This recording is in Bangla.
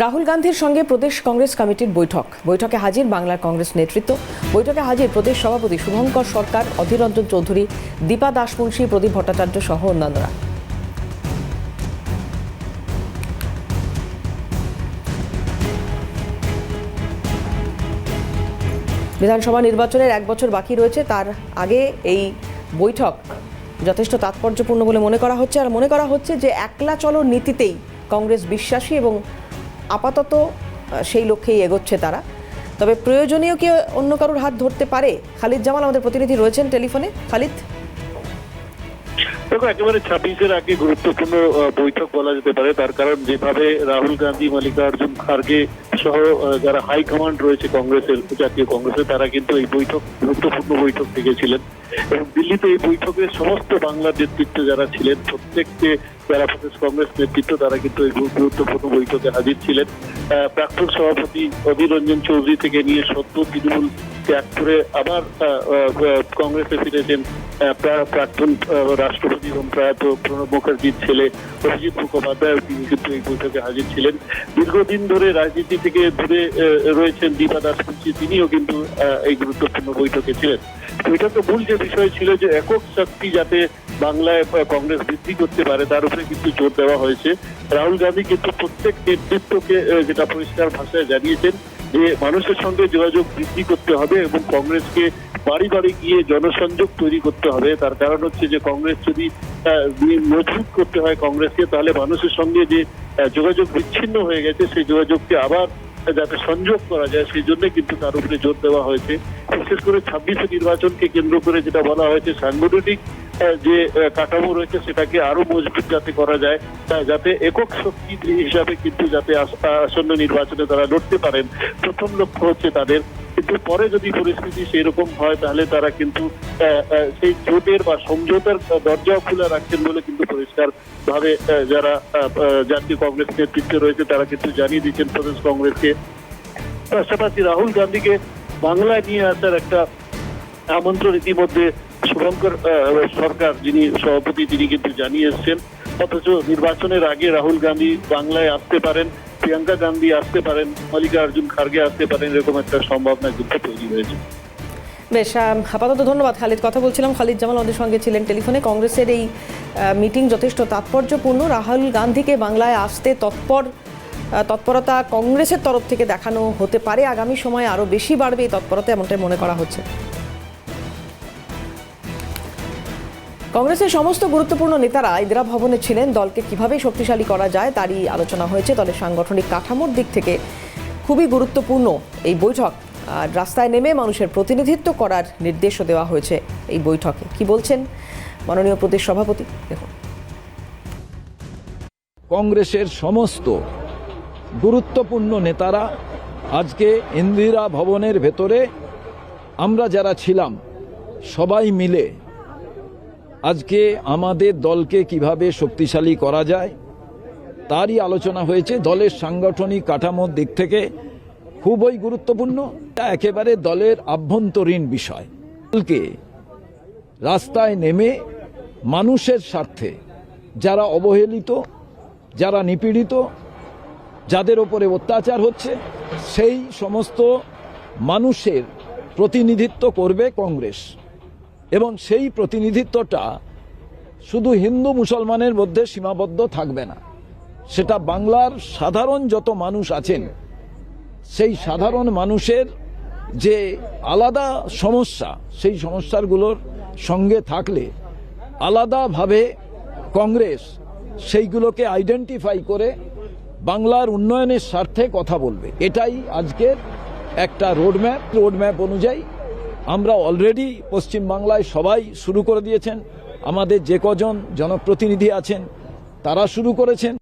রাহুল গান্ধীর সঙ্গে প্রদেশ কংগ্রেস কমিটির বৈঠকে হাজির বাংলার কংগ্রেস নেতৃত্ব। বৈঠকে হাজির প্রদেশ সভাপতি শুভঙ্কর সরকার, অধীর রঞ্জন চৌধুরী, দীপা দাসমুন্সী, প্রদীপ ভট্টাচার্য সহ অন্যান্যরা। বিধানসভা নির্বাচনের 1 বছর বাকি রয়েছে, তার আগে এই বৈঠক যথেষ্ট তাৎপর্যপূর্ণ বলে মনে করা হচ্ছে। আর মনে করা হচ্ছে যে একলা চলো নীতিতেই কংগ্রেস বিশ্বাসী এবং আপাতত সেই লক্ষ্যেই এগোচ্ছে তারা। তবে প্রয়োজনীয় কি অন্য কারোর হাত ধরতে পারে? খালিদ জামাল আমাদের প্রতিনিধি রয়েছেন টেলিফোনে। খালিদ, দেখো, একেবারে 26-এর আগে গুরুত্বপূর্ণ বৈঠক বলা যেতে পারে। তার কারণ যেভাবে রাহুল গান্ধী, মল্লিকার্জুন খার্গে সহ যারা হাই কমান্ড রয়েছে কংগ্রেসের, জাতীয় কংগ্রেসের, তারা কিন্তু এই বৈঠক গুরুত্বপূর্ণ বৈঠক থেকেছিলেন। এবং দিল্লিতে এই বৈঠকে সমস্ত বাংলার নেতৃত্ব যারা ছিলেন, প্রত্যেককে যারা প্রদেশ কংগ্রেস নেতৃত্ব, তারা কিন্তু এই গুরুত্বপূর্ণ বৈঠকে হাজির ছিলেন। প্রাক্তন সভাপতি অধীর রঞ্জন চৌধুরী থেকে নিয়ে সদ্য তৃণমূল ত্যাগ করে আবার কংগ্রেসে ফিরেছেন প্রাক্তন রাষ্ট্রপতি এবং প্রয়াত প্রণব মুখার্জির ছেলে অভিজিৎ মুখোপাধ্যায়, তিনি কিন্তু এই বৈঠকে হাজির ছিলেন। দীর্ঘদিন ধরে রাজনীতি থেকে দূরে রয়েছেন দীপা দাসমুন্সী, তিনিও কিন্তু এই গুরুত্বপূর্ণ বৈঠকে ছিলেন। বৈঠকে মূল যে বিষয় ছিল যে একক শক্তি যাতে বাংলায় কংগ্রেস বৃদ্ধি করতে পারে, তার উপরে কিন্তু জোর দেওয়া হয়েছে। রাহুল গান্ধী কিন্তু প্রত্যেক নেতৃত্বকে যেটা পরিষ্কার ভাষায় জানিয়েছেন যে মানুষের সঙ্গে যোগাযোগ বৃদ্ধি করতে হবে এবং কংগ্রেসকে বাড়ি বাড়ি গিয়ে জনসংযোগ তৈরি করতে হবে। তার কারণ হচ্ছে যে কংগ্রেস যদি মজবুত করতে হয় কংগ্রেসকে, তাহলে মানুষের সঙ্গে যে যোগাযোগ বিচ্ছিন্ন হয়ে গেছে সেই যোগাযোগকে আবার যাতে সংযোগ করা যায়, সেই জন্য কিন্তু তার উপরে জোর দেওয়া হয়েছে। বিশেষ করে 26 নির্বাচনকে কেন্দ্র করে যেটা বলা হয়েছে, সাংগঠনিক যে কাঠামো রয়েছে সেটাকে আরো মজবুত যাতে করা যায়, যাতে একক শক্তি হিসাবে কিন্তু যাতে আসন্ন নির্বাচনে তারা লড়তে পারেন, প্রথম লক্ষ্য হচ্ছে তাদের। কিন্তু পরে যদি পরিস্থিতি সেই রকম হয় তাহলে তারা কিন্তু সেই জোটের বা সমঝোতার দরজাও খোলা রাখছেন বলে কিন্তু পরিষ্কার ভাবে যারা জাতীয় কংগ্রেস নেতৃত্বে রয়েছে তারা কিন্তু জানিয়ে দিচ্ছেন প্রদেশ কংগ্রেসকে। পাশাপাশি রাহুল গান্ধীকে বাংলায় নিয়ে আসার একটা আমন্ত্রণ ইতিমধ্যে শুভঙ্কর সরকার, যিনি সভাপতি, তিনি কিন্তু জানিয়ে এসছেন। অথচ নির্বাচনের আগে রাহুল গান্ধী বাংলায় আসতে পারেন, প্রিয়াঙ্কা গান্ধী আসতে পারেন, মল্লিকার্জুন খার্গে আসতে পারেন, এরকম একটা সম্ভাবনা কিন্তু তৈরি হয়েছে। বেশ, আপাতত ধন্যবাদ খালিদ। কথা বলছিলাম, খালিদ জামাল আমাদের সঙ্গে ছিলেন টেলিফোনে। কংগ্রেসের এই মিটিং যথেষ্ট তাৎপর্যপূর্ণ। রাহুল গান্ধীকে বাংলায় আসতে তৎপরতা কংগ্রেসের তরফ থেকে দেখানো হতে পারে। আগামী সময়ে আরও বেশি বাড়বে এই তৎপরতা, এমনটাই মনে করা হচ্ছে। কংগ্রেসের সমস্ত গুরুত্বপূর্ণ নেতারা ইন্দিরা ভবনে ছিলেন। দলকে কিভাবে শক্তিশালী করা যায় তারই আলোচনা হয়েছে। দলের সাংগঠনিক কাঠামোর দিক থেকে খুবই গুরুত্বপূর্ণ এই বৈঠক। আর রাস্তায় নেমে মানুষের প্রতিনিধিত্ব করার নির্দেশও দেওয়া হয়েছে এই বৈঠকে। কি বলছেন মাননীয় প্রদেশ সভাপতি, দেখুন। কংগ্রেসের সমস্ত গুরুত্বপূর্ণ নেতারা আজকে ইন্দিরা ভবনের ভেতরে আমরা যারা ছিলাম সবাই মিলে আজকে আমাদের দলকে কিভাবে শক্তিশালী করা যায় তারই আলোচনা হয়েছে। দলের সাংগঠনিক কাঠামোর দিক থেকে খুবই গুরুত্বপূর্ণ, এটা একেবারে দলের আভ্যন্তরীণ বিষয়। দলকে রাস্তায় নেমে মানুষের স্বার্থে, যারা অবহেলিত, যারা নিপীড়িত, যাদের ওপরে অত্যাচার হচ্ছে, সেই সমস্ত মানুষের প্রতিনিধিত্ব করবে কংগ্রেস। এবং সেই প্রতিনিধিত্বটা শুধু হিন্দু মুসলমানের মধ্যে সীমাবদ্ধ থাকবে না, সেটা বাংলার সাধারণ যত মানুষ আছেন সেই সাধারণ মানুষের যে আলাদা সমস্যা, সেই সমস্যাগুলোর সঙ্গে থাকলে আলাদাভাবে কংগ্রেস সেইগুলোকে আইডেন্টিফাই করে বাংলার উন্নয়নের স্বার্থে কথা বলবে। এটাই আজকের একটা রোডম্যাপ অনুযায়ী আমরা অলরেডি পশ্চিমবাংলায় সবাই শুরু করে দিয়েছেন। আমাদের যে কজন জনপ্রতিনিধি আছেন তারা শুরু করেছেন।